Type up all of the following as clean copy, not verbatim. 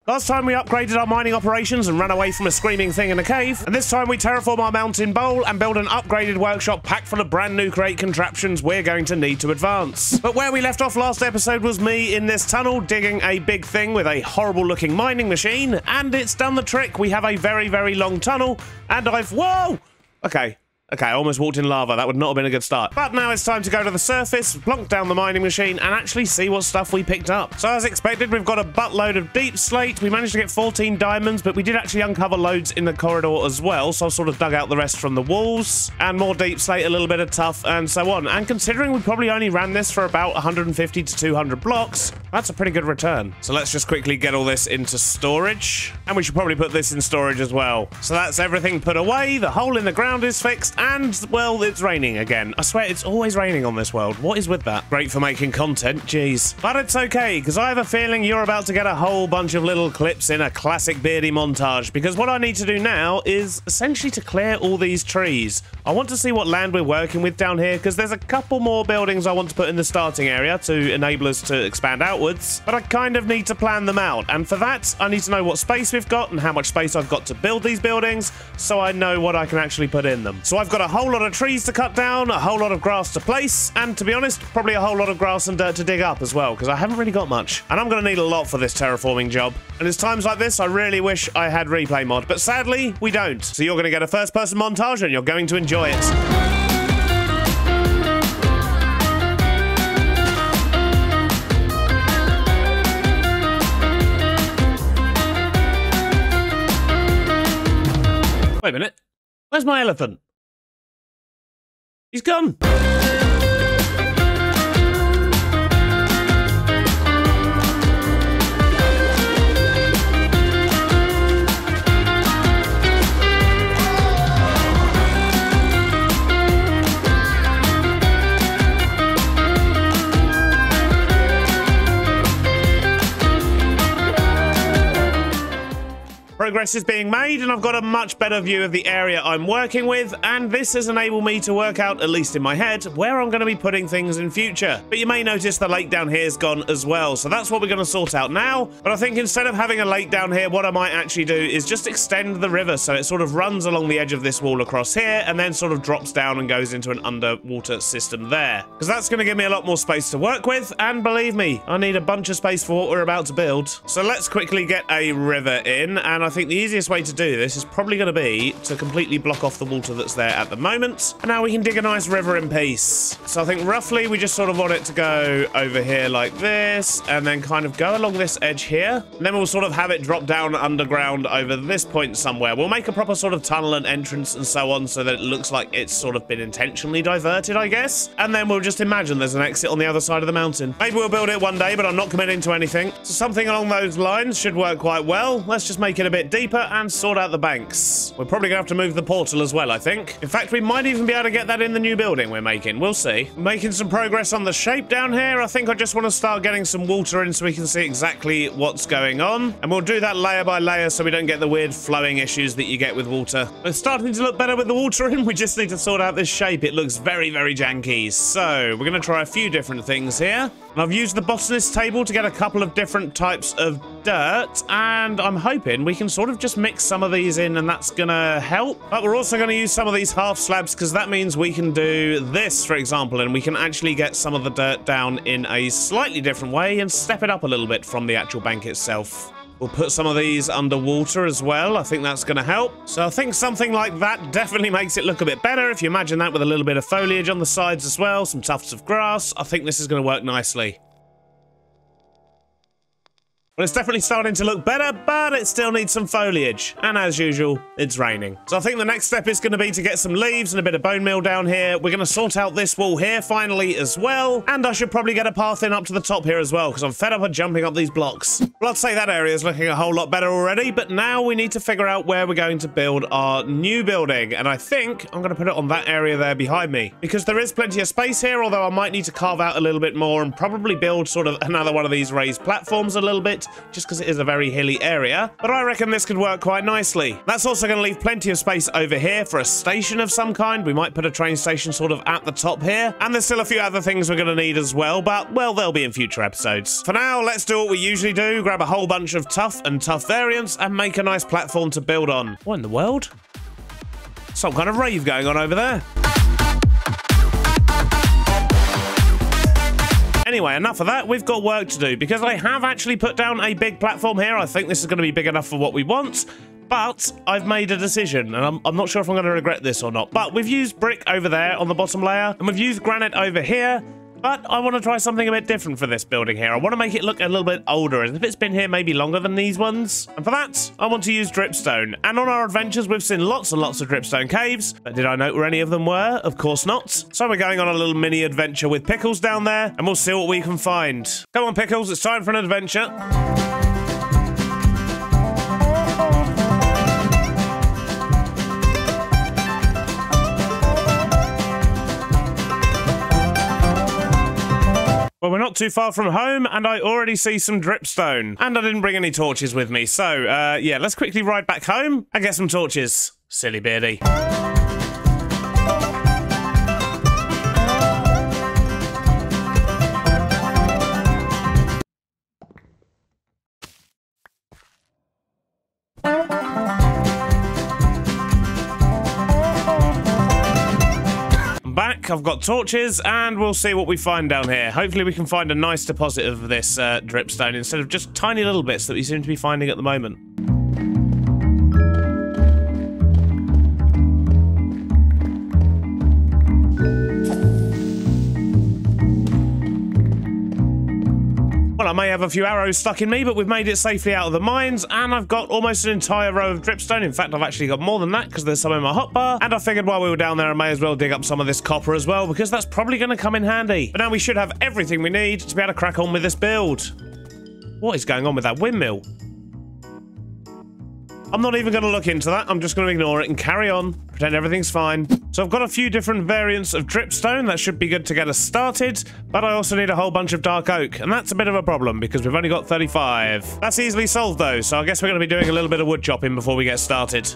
Last time we upgraded our mining operations and ran away from a screaming thing in a cave, and this time we terraform our mountain bowl and build an upgraded workshop packed full of brand new crate contraptions we're going to need to advance. But where we left off last episode was me in this tunnel digging a big thing with a horrible looking mining machine, and it's done the trick. We have a very, very long tunnel, and whoa! Okay, I almost walked in lava. That would not have been a good start. But now it's time to go to the surface, plonk down the mining machine, and actually see what stuff we picked up. So as expected, we've got a buttload of deep slate. We managed to get 14 diamonds, but we did actually uncover loads in the corridor as well, so I sort of dug out the rest from the walls. And more deep slate, a little bit of tough, and so on. And considering we probably only ran this for about 150 to 200 blocks, that's a pretty good return. So let's just quickly get all this into storage. And we should probably put this in storage as well. So that's everything put away. The hole in the ground is fixed. And, well, it's raining again. I swear, it's always raining on this world. What is with that? Great for making content, jeez. But it's okay, because I have a feeling you're about to get a whole bunch of little clips in a classic Beardy montage, because what I need to do now is essentially to clear all these trees. I want to see what land we're working with down here, because there's a couple more buildings I want to put in the starting area to enable us to expand outwards, but I kind of need to plan them out, and for that, I need to know what space we've got and how much space I've got to build these buildings, so I know what I can actually put in them. So I've got a whole lot of trees to cut down, a whole lot of grass to place, and to be honest, probably a whole lot of grass and dirt to dig up as well, because I haven't really got much. And I'm going to need a lot for this terraforming job. And it's times like this I really wish I had replay mod, but sadly, we don't. So you're going to get a first-person montage, and you're going to enjoy it. Wait a minute. Where's my elephant? He's gone. Progress is being made, and I've got a much better view of the area I'm working with, and this has enabled me to work out, at least in my head, where I'm going to be putting things in future. But you may notice the lake down here is gone as well, so that's what we're going to sort out now. But I think instead of having a lake down here, what I might actually do is just extend the river so it sort of runs along the edge of this wall across here, and then sort of drops down and goes into an underwater system there. Because that's going to give me a lot more space to work with, and believe me, I need a bunch of space for what we're about to build. So let's quickly get a river in, and I think the easiest way to do this is probably going to be to completely block off the water that's there at the moment. And now we can dig a nice river in peace. So I think roughly we just sort of want it to go over here like this, and then kind of go along this edge here. And then we'll sort of have it drop down underground over this point somewhere. We'll make a proper sort of tunnel and entrance and so on, so that it looks like it's sort of been intentionally diverted, I guess. And then we'll just imagine there's an exit on the other side of the mountain. Maybe we'll build it one day, but I'm not committing to anything. So something along those lines should work quite well. Let's just make it a bit deeper and sort out the banks. We're probably gonna have to move the portal as well, I think. In fact, we might even be able to get that in the new building we're making. We'll see. Making some progress on the shape down here. I think I just want to start getting some water in so we can see exactly what's going on. And we'll do that layer by layer so we don't get the weird flowing issues that you get with water. It's starting to look better with the water in. We just need to sort out this shape. It looks very, very janky. So we're gonna try a few different things here. And I've used the botanist table to get a couple of different types of dirt, and I'm hoping we can sort of just mix some of these in and that's gonna help. But we're also gonna use some of these half slabs because that means we can do this, for example, and we can actually get some of the dirt down in a slightly different way and step it up a little bit from the actual bank itself. We'll put some of these underwater as well. I think that's going to help. So I think something like that definitely makes it look a bit better. If you imagine that with a little bit of foliage on the sides as well, some tufts of grass, I think this is going to work nicely. Well, it's definitely starting to look better, but it still needs some foliage. And as usual, it's raining. So I think the next step is going to be to get some leaves and a bit of bone meal down here. We're going to sort out this wall here finally as well. And I should probably get a path in up to the top here as well, because I'm fed up of jumping up these blocks. Well, I'd say that area is looking a whole lot better already, but now we need to figure out where we're going to build our new building. And I think I'm going to put it on that area there behind me, because there is plenty of space here, although I might need to carve out a little bit more and probably build sort of another one of these raised platforms a little bit yet, just because it is a very hilly area, but I reckon this could work quite nicely. That's also going to leave plenty of space over here for a station of some kind. We might put a train station sort of at the top here, and there's still a few other things we're going to need as well, but, well, they'll be in future episodes. For now, let's do what we usually do, grab a whole bunch of tough and tough variants, and make a nice platform to build on. What in the world? Some kind of rave going on over there. Anyway, enough of that. We've got work to do, because I have actually put down a big platform here. I think this is going to be big enough for what we want. But I've made a decision, and I'm not sure if I'm going to regret this or not. But we've used brick over there on the bottom layer, and we've used granite over here. But I want to try something a bit different for this building here. I want to make it look a little bit older, as if it's been here maybe longer than these ones. And for that, I want to use dripstone. And on our adventures, we've seen lots and lots of dripstone caves. But did I note where any of them were? Of course not. So we're going on a little mini adventure with Pickles down there, and we'll see what we can find. Come on, Pickles, it's time for an adventure. Well, we're not too far from home, and I already see some dripstone. And I didn't bring any torches with me, so, yeah, let's quickly ride back home and get some torches. Silly Beardy. Back, I've got torches, and we'll see what we find down here. Hopefully we can find a nice deposit of this dripstone instead of just tiny little bits that we seem to be finding at the moment. Well, I may have a few arrows stuck in me, but we've made it safely out of the mines, and I've got almost an entire row of dripstone. In fact, I've actually got more than that, because there's some in my hotbar, and I figured while we were down there, I may as well dig up some of this copper as well, because that's probably going to come in handy. But now we should have everything we need to be able to crack on with this build. What is going on with that windmill? I'm not even going to look into that. I'm just going to ignore it and carry on, pretend everything's fine. So I've got a few different variants of dripstone. That should be good to get us started, but I also need a whole bunch of dark oak, and that's a bit of a problem because we've only got 35. That's easily solved though, so I guess we're going to be doing a little bit of wood chopping before we get started.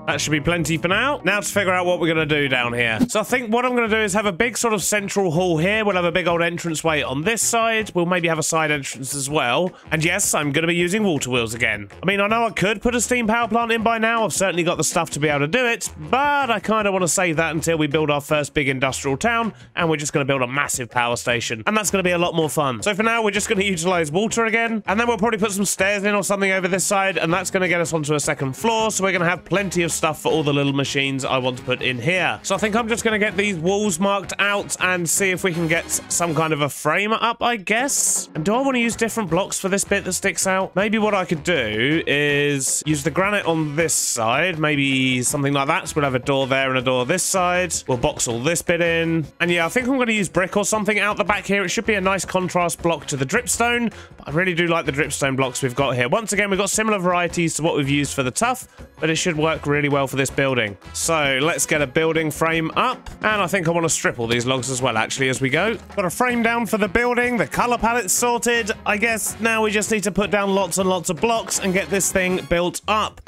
That should be plenty for now. Now to figure out what we're going to do down here. So I think what I'm going to do is have a big sort of central hall here. We'll have a big old entranceway on this side. We'll maybe have a side entrance as well. And yes, I'm going to be using water wheels again. I mean, I know I could put a steam power plant in by now. I've certainly got the stuff to be able to do it. But I kind of want to save that until we build our first big industrial town. And we're just going to build a massive power station. And that's going to be a lot more fun. So for now, we're just going to utilize water again. And then we'll probably put some stairs in or something over this side. And that's going to get us onto a second floor. So we're going to have plenty of stuff for all the little machines I want to put in here. So I think I'm just going to get these walls marked out and see if we can get some kind of a frame up, I guess. And do I want to use different blocks for this bit that sticks out? Maybe what I could do is use the granite on this side, maybe something like that. So we'll have a door there and a door this side. We'll box all this bit in. And yeah, I think I'm going to use brick or something out the back here. It should be a nice contrast block to the dripstone. But I really do like the dripstone blocks we've got here. Once again, we've got similar varieties to what we've used for the tough, but it should work really well for this building. So let's get a building frame up, and I think I want to strip all these logs as well actually as we go. Got a frame down for the building, the color palette's sorted. I guess now we just need to put down lots and lots of blocks and get this thing built up.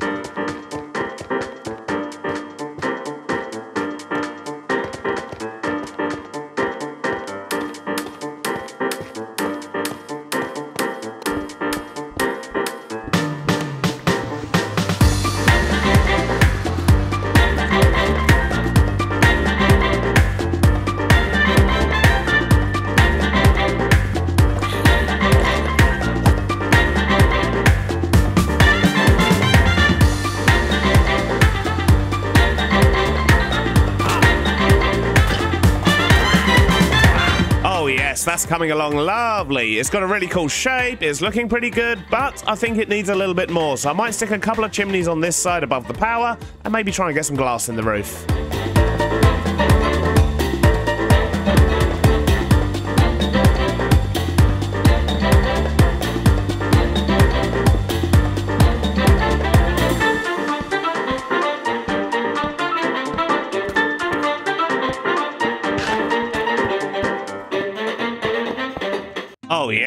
That's coming along lovely. It's got a really cool shape. It's looking pretty good, but I think it needs a little bit more. So I might stick a couple of chimneys on this side above the power and maybe try and get some glass in the roof.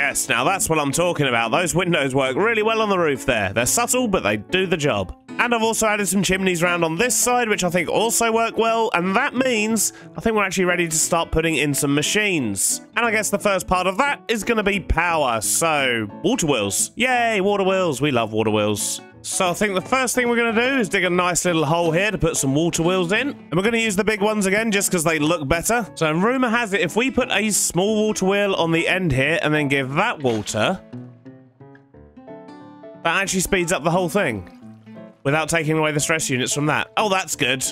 Yes, now that's what I'm talking about. Those windows work really well on the roof there. They're subtle, but they do the job. And I've also added some chimneys around on this side, which I think also work well, and that means I think we're actually ready to start putting in some machines. And I guess the first part of that is going to be power, so water wheels. Yay, water wheels. We love water wheels. So I think the first thing we're going to do is dig a nice little hole here to put some water wheels in. And we're going to use the big ones again just because they look better. So rumour has it, if we put a small water wheel on the end here and then give that water, that actually speeds up the whole thing without taking away the stress units from that. Oh, that's good.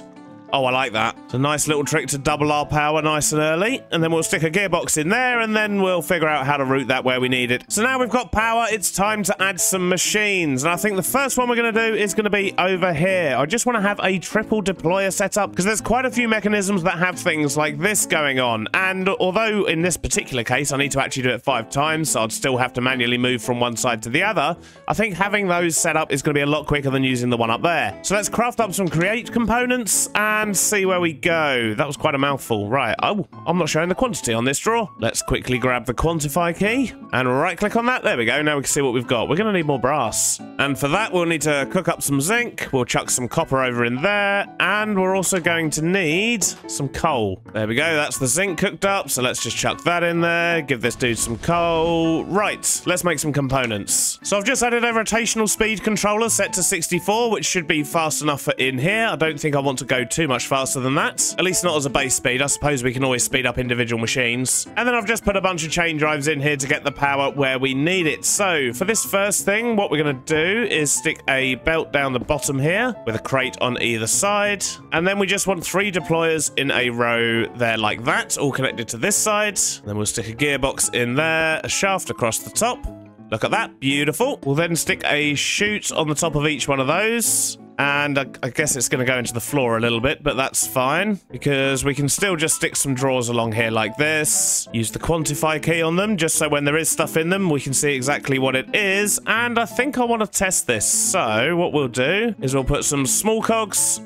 Oh, I like that. It's a nice little trick to double our power nice and early. And then we'll stick a gearbox in there and then we'll figure out how to route that where we need it. So now we've got power, it's time to add some machines. And I think the first one we're going to do is going to be over here. I just want to have a triple deployer set up because there's quite a few mechanisms that have things like this going on. And although in this particular case, I need to actually do it 5 times, so I'd still have to manually move from one side to the other, I think having those set up is going to be a lot quicker than using the one up there. So let's craft up some create components and see where we go. That was quite a mouthful. Right. Oh, I'm not showing the quantity on this drawer. Let's quickly grab the quantify key and right click on that. There we go. Now we can see what we've got. We're going to need more brass. And for that, we'll need to cook up some zinc. We'll chuck some copper over in there. And we're also going to need some coal. There we go. That's the zinc cooked up. So let's just chuck that in there. Give this dude some coal. Right. Let's make some components. So I've just added a rotational speed controller set to 64, which should be fast enough for in here. I don't think I want to go too much faster than that. At least not as a base speed. I suppose we can always speed up individual machines. And then I've just put a bunch of chain drives in here to get the power where we need it. So for this first thing, what we're going to do is stick a belt down the bottom here with a crate on either side. And then we just want 3 deployers in a row there like that, all connected to this side. Then we'll stick a gearbox in there, a shaft across the top. Look at that, beautiful. We'll then stick a chute on the top of each one of those. And I guess it's going to go into the floor a little bit, but that's fine because we can still just stick some drawers along here like this. Use the quantify key on them just so when there is stuff in them, we can see exactly what it is. And I think I want to test this. So what we'll do is we'll put some small cogs,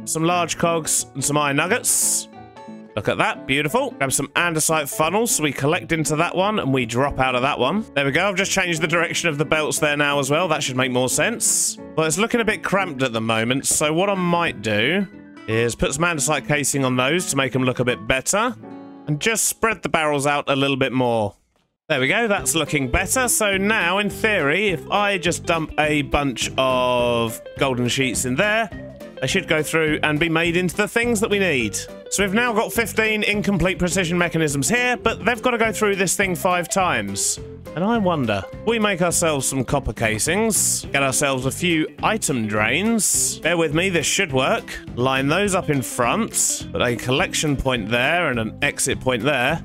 some large cogs, and some iron nuggets. Look at that, beautiful. Grab some andesite funnels, so we collect into that one and we drop out of that one. There we go, I've just changed the direction of the belts there now as well. That should make more sense. But it's looking a bit cramped at the moment, so what I might do is put some andesite casing on those to make them look a bit better. And just spread the barrels out a little bit more. There we go, that's looking better. So now, in theory, if I just dump a bunch of golden sheets in there, they should go through and be made into the things that we need. So we've now got 15 incomplete precision mechanisms here, but they've got to go through this thing 5 times. And I wonder, we make ourselves some copper casings, get ourselves a few item drains. Bear with me, this should work. Line those up in front, put a collection point there and an exit point there.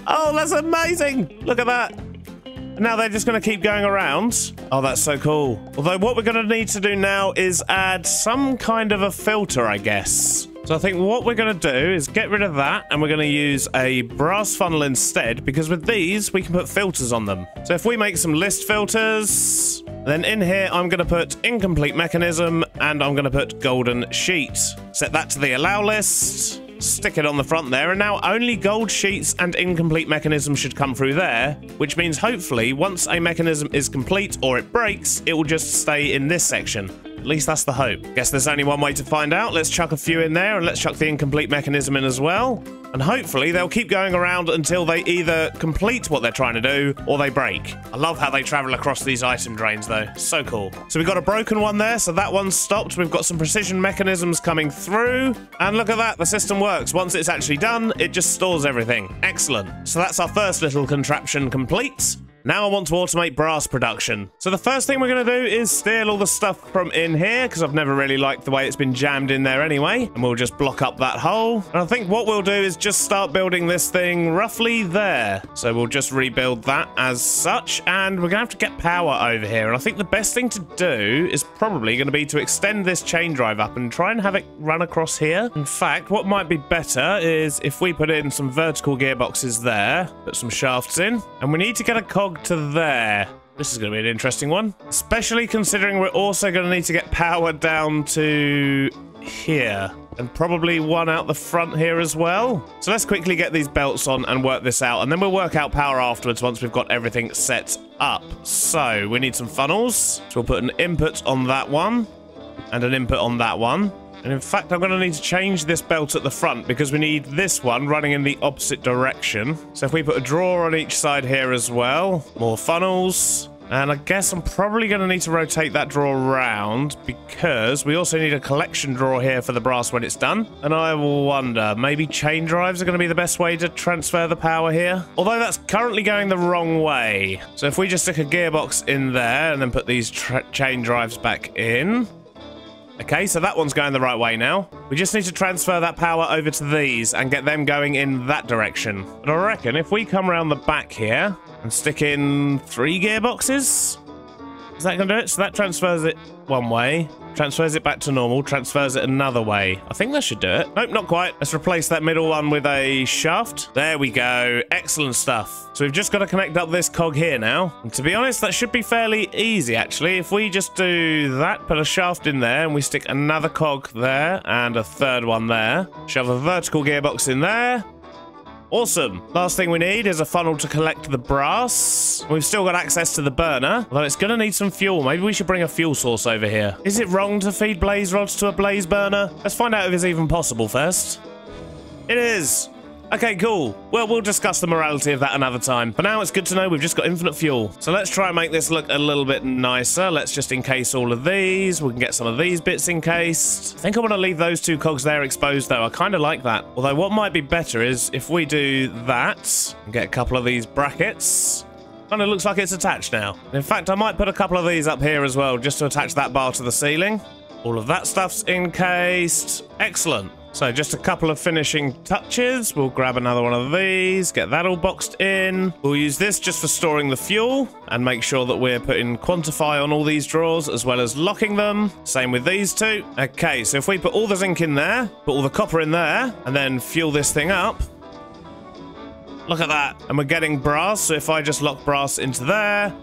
Oh, that's amazing! Look at that! And now they're just going to keep going around. Oh, that's so cool. Although what we're going to need to do now is add some kind of a filter, I guess. So I think what we're going to do is get rid of that, and we're going to use a brass funnel instead, because with these, we can put filters on them. So if we make some list filters, then in here, I'm going to put incomplete mechanism, and I'm going to put golden sheet. Set that to the allow list. Stick it on the front there, and now only gold sheets and incomplete mechanisms should come through there, which means hopefully once a mechanism is complete or it breaks, it will just stay in this section. At least that's the hope. Guess there's only one way to find out. Let's chuck a few in there, and let's chuck the incomplete mechanism in as well. And hopefully they'll keep going around until they either complete what they're trying to do or they break. I love how they travel across these item drains though. So cool. So we've got a broken one there, so that one's stopped. We've got some precision mechanisms coming through. And look at that, the system works. Once it's actually done, it just stores everything. Excellent. So that's our first little contraption complete. Now I want to automate brass production. So the first thing we're going to do is steal all the stuff from in here, because I've never really liked the way it's been jammed in there anyway. And we'll just block up that hole. And I think what we'll do is just start building this thing roughly there. So we'll just rebuild that as such. And we're going to have to get power over here. And I think the best thing to do is probably going to be to extend this chain drive up and try and have it run across here. In fact, what might be better is if we put in some vertical gearboxes there, put some shafts in, and we need to get a cog to there. This is going to be an interesting one, especially considering we're also going to need to get power down to here. And probably one out the front here as well. So let's quickly get these belts on and work this out. And then we'll work out power afterwards once we've got everything set up. So we need some funnels. So we'll put an input on that one. And an input on that one. And in fact, I'm going to need to change this belt at the front because we need this one running in the opposite direction. So if we put a drawer on each side here as well, more funnels. And I guess I'm probably going to need to rotate that drawer around because we also need a collection drawer here for the brass when it's done. And I wonder, maybe chain drives are going to be the best way to transfer the power here? Although that's currently going the wrong way. So if we just stick a gearbox in there and then put these chain drives back in. Okay, so that one's going the right way now. We just need to transfer that power over to these and get them going in that direction. And I reckon if we come around the back here and stick in 3 gearboxes, is that going to do it? So that transfers it one way, transfers it back to normal, transfers it another way. I think that should do it. Nope, not quite. Let's replace that middle one with a shaft. There we go. Excellent stuff. So we've just got to connect up this cog here now. And to be honest, that should be fairly easy, actually. If we just do that, put a shaft in there, and we stick another cog there, and a third one there. Shove a vertical gearbox in there. Awesome. Last thing we need is a funnel to collect the brass. We've still got access to the burner, although it's going to need some fuel. Maybe we should bring a fuel source over here. Is it wrong to feed blaze rods to a blaze burner? Let's find out if it's even possible first. It is. Okay, cool. Well, we'll discuss the morality of that another time. For now, it's good to know we've just got infinite fuel. So let's try and make this look a little bit nicer. Let's just encase all of these. We can get some of these bits encased. I think I want to leave those 2 cogs there exposed, though. I kind of like that. Although what might be better is if we do that and get a couple of these brackets. Kind of looks like it's attached now. In fact, I might put a couple of these up here as well, just to attach that bar to the ceiling. All of that stuff's encased. Excellent. So just a couple of finishing touches. We'll grab another one of these, get that all boxed in. We'll use this just for storing the fuel and make sure that we're putting quantify on all these drawers as well as locking them. Same with these 2. Okay, so if we put all the zinc in there, put all the copper in there, and then fuel this thing up. Look at that. And we're getting brass, so if I just lock brass into there.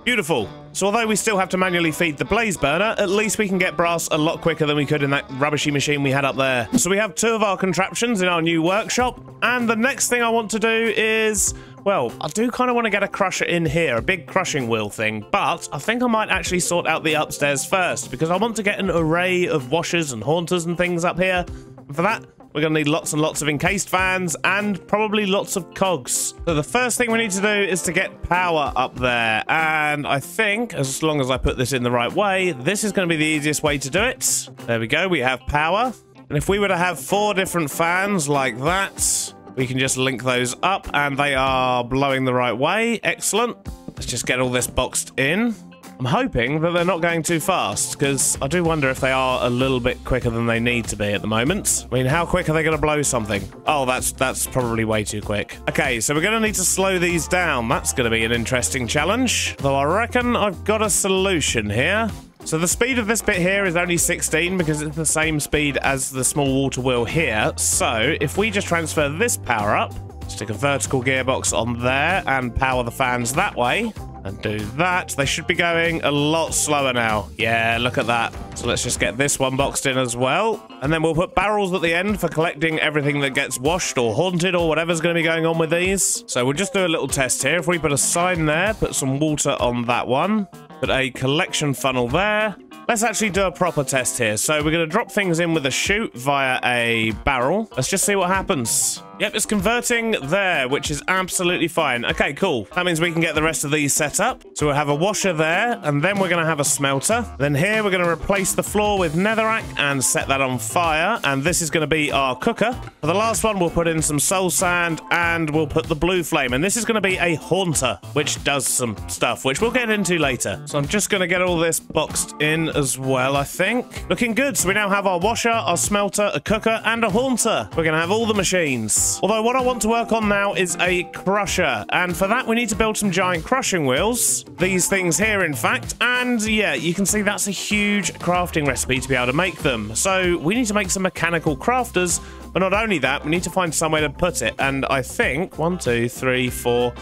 Beautiful. So although we still have to manually feed the blaze burner, at least we can get brass a lot quicker than we could in that rubbishy machine we had up there. So we have 2 of our contraptions in our new workshop. And the next thing I want to do is, well, I do kind of want to get a crusher in here, a big crushing wheel thing. But I think I might actually sort out the upstairs first because I want to get an array of washers and haunters and things up here. And for that, we're going to need lots and lots of encased fans and probably lots of cogs. So the first thing we need to do is to get power up there. And I think, as long as I put this in the right way, this is going to be the easiest way to do it. There we go. We have power. And if we were to have 4 different fans like that, we can just link those up and they are blowing the right way. Excellent. Let's just get all this boxed in. I'm hoping that they're not going too fast, because I do wonder if they are a little bit quicker than they need to be at the moment. I mean, how quick are they going to blow something? Oh, that's probably way too quick. Okay, so we're going to need to slow these down. That's going to be an interesting challenge. Though I reckon I've got a solution here. So the speed of this bit here is only 16 because it's the same speed as the small water wheel here. So if we just transfer this power up, stick a vertical gearbox on there and power the fans that way, and do that, they should be going a lot slower now. Yeah, look at that. So let's just get this one boxed in as well. And then we'll put barrels at the end for collecting everything that gets washed or haunted or whatever's going to be going on with these. So we'll just do a little test here. If we put a sign there, put some water on that one, put a collection funnel there. Let's actually do a proper test here. So we're going to drop things in with a chute via a barrel. Let's just see what happens. Yep, it's converting there, which is absolutely fine. Okay, cool. That means we can get the rest of these set up. So we'll have a washer there, and then we're going to have a smelter. Then here we're going to replace the floor with netherrack and set that on fire. And this is going to be our cooker. For the last one, we'll put in some soul sand, and we'll put the blue flame. And this is going to be a haunter, which does some stuff, which we'll get into later. So I'm just going to get all this boxed in as well, I think. Looking good. So we now have our washer, our smelter, a cooker, and a haunter. We're going to have all the machines. Although what I want to work on now is a crusher, and for that we need to build some giant crushing wheels. These things here, in fact, and yeah, you can see that's a huge crafting recipe to be able to make them. So we need to make some mechanical crafters, but not only that, we need to find somewhere to put it, and I think 1, 2, 3, 4,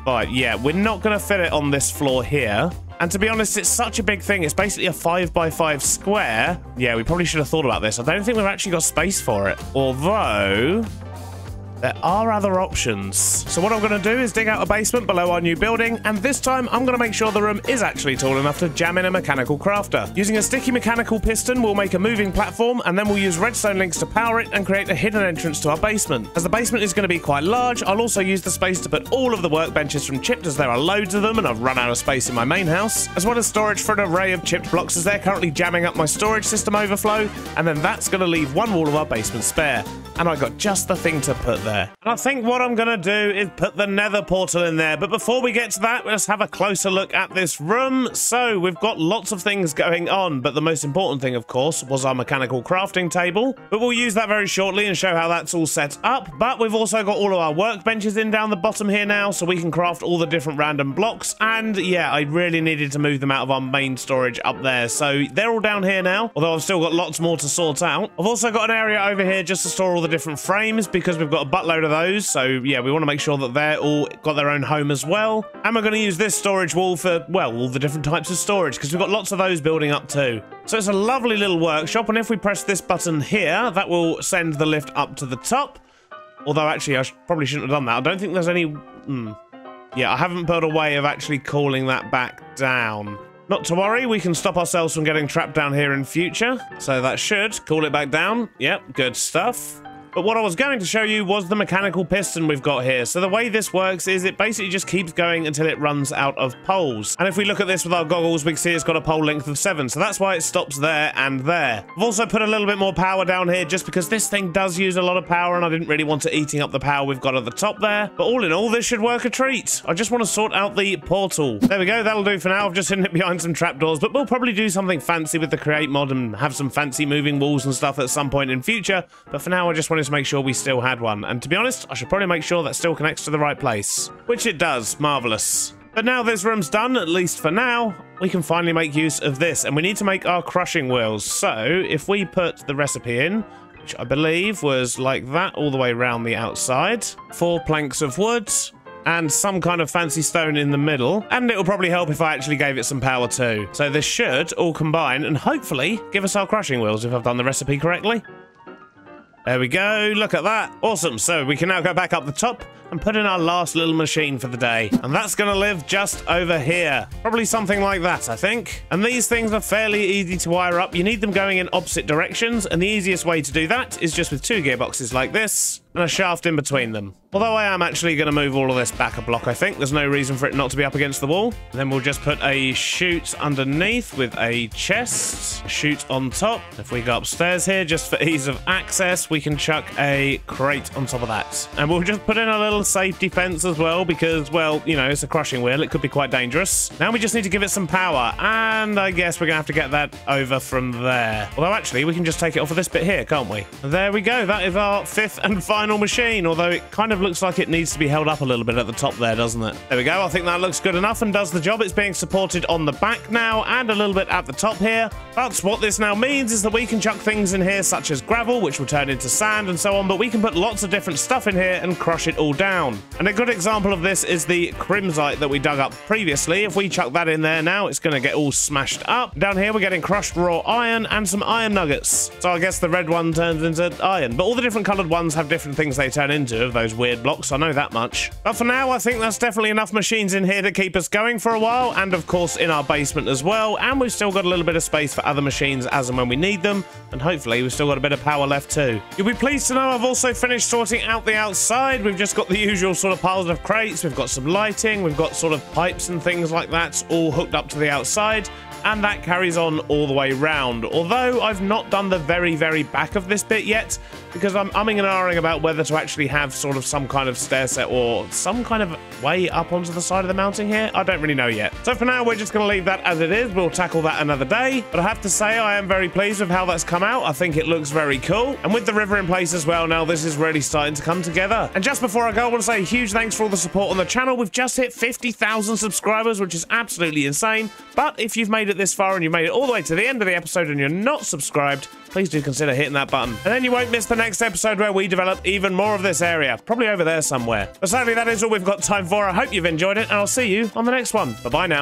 5. Yeah, we're not going to fit it on this floor here. And to be honest, it's such a big thing. It's basically a 5x5 square. Yeah, we probably should have thought about this. I don't think we've actually got space for it. Although there are other options. So what I'm going to do is dig out a basement below our new building, and this time I'm going to make sure the room is actually tall enough to jam in a mechanical crafter. Using a sticky mechanical piston, we'll make a moving platform, and then we'll use redstone links to power it and create a hidden entrance to our basement. As the basement is going to be quite large, I'll also use the space to put all of the workbenches from chipped, as there are loads of them and I've run out of space in my main house, as well as storage for an array of chipped blocks, as they're currently jamming up my storage system overflow, and then that's going to leave one wall of our basement spare. And I got just the thing to put there. And I think what I'm going to do is put the nether portal in there. But before we get to that, let's have a closer look at this room. So we've got lots of things going on, but the most important thing, of course, was our mechanical crafting table. But we'll use that very shortly and show how that's all set up. But we've also got all of our workbenches in down the bottom here now, so we can craft all the different random blocks. And yeah, I really needed to move them out of our main storage up there. So they're all down here now, although I've still got lots more to sort out. I've also got an area over here just to store all the different frames, because we've got a buttload of those. So yeah, we want to make sure that they're all got their own home as well. And we're going to use this storage wall for, well, all the different types of storage, because we've got lots of those building up too. So it's a lovely little workshop, and if we press this button here, that will send the lift up to the top. Although actually I probably shouldn't have done that. I don't think there's any yeah, I haven't put a way of actually calling that back down. Not to worry, we can stop ourselves from getting trapped down here in future. So that should cool it back down. Yep, good stuff. But what I was going to show you was the mechanical piston we've got here. So the way this works is it basically just keeps going until it runs out of poles. And if we look at this with our goggles, we can see it's got a pole length of 7. So that's why it stops there and there. I've also put a little bit more power down here just because this thing does use a lot of power, and I didn't really want it eating up the power we've got at the top there. But all in all, this should work a treat. I just want to sort out the portal. There we go. That'll do for now. I've just hidden it behind some trapdoors, but we'll probably do something fancy with the create mod and have some fancy moving walls and stuff at some point in future. But for now, I just wanted to make sure we still had one, and to be honest, I should probably make sure that still connects to the right place, which it does. Marvelous. But now this room's done, at least for now, we can finally make use of this, and we need to make our crushing wheels. So if we put the recipe in, which I believe was like that all the way around the outside, 4 planks of wood and some kind of fancy stone in the middle, and it'll probably help if I actually gave it some power too. So this should all combine and hopefully give us our crushing wheels if I've done the recipe correctly. There we go, look at that. Awesome, so we can now go back up the top and put in our last little machine for the day. And that's gonna live just over here. Probably something like that, I think. And these things are fairly easy to wire up. You need them going in opposite directions, and the easiest way to do that is just with 2 gearboxes like this and a shaft in between them. Although I am actually going to move all of this back a block, I think. There's no reason for it not to be up against the wall. And then we'll just put a chute underneath with a chest, a chute on top. If we go upstairs here, just for ease of access, we can chuck a crate on top of that. And we'll just put in a little safety fence as well, because, well, you know, it's a crushing wheel. It could be quite dangerous. Now we just need to give it some power, and I guess we're going to have to get that over from there. Although, actually, we can just take it off of this bit here, can't we? There we go. That is our 5th and final machine, although it kind of looks like it needs to be held up a little bit at the top there, doesn't it? There we go. I think that looks good enough and does the job. It's being supported on the back now and a little bit at the top here. But what this now means is that we can chuck things in here such as gravel, which will turn into sand and so on, but we can put lots of different stuff in here and crush it all down. And a good example of this is the crimsite that we dug up previously. If we chuck that in there now, it's going to get all smashed up. Down here, we're getting crushed raw iron and some iron nuggets. So I guess the red one turns into iron, but all the different coloured ones have different things they turn into of those weird blocks. I know that much. But for now, I think that's definitely enough machines in here to keep us going for a while, and of course in our basement as well. And we've still got a little bit of space for other machines as and when we need them, and hopefully we've still got a bit of power left too. You'll be pleased to know I've also finished sorting out the outside. We've just got the usual sort of piles of crates, we've got some lighting, we've got sort of pipes and things like that all hooked up to the outside, and that carries on all the way round. Although I've not done the very back of this bit yet, because I'm umming and ahhing about whether to actually have sort of some kind of stair set or some kind of way up onto the side of the mounting here. I don't really know yet. So for now, we're just going to leave that as it is. We'll tackle that another day. But I have to say, I am very pleased with how that's come out. I think it looks very cool. And with the river in place as well now, this is really starting to come together. And just before I go, I want to say a huge thanks for all the support on the channel. We've just hit 50,000 subscribers, which is absolutely insane. But if you've made it this far and you made it all the way to the end of the episode and you're not subscribed, please do consider hitting that button. And then you won't miss the next episode where we develop even more of this area. Probably over there somewhere. But sadly, that is all we've got time for. I hope you've enjoyed it, and I'll see you on the next one. Bye-bye now.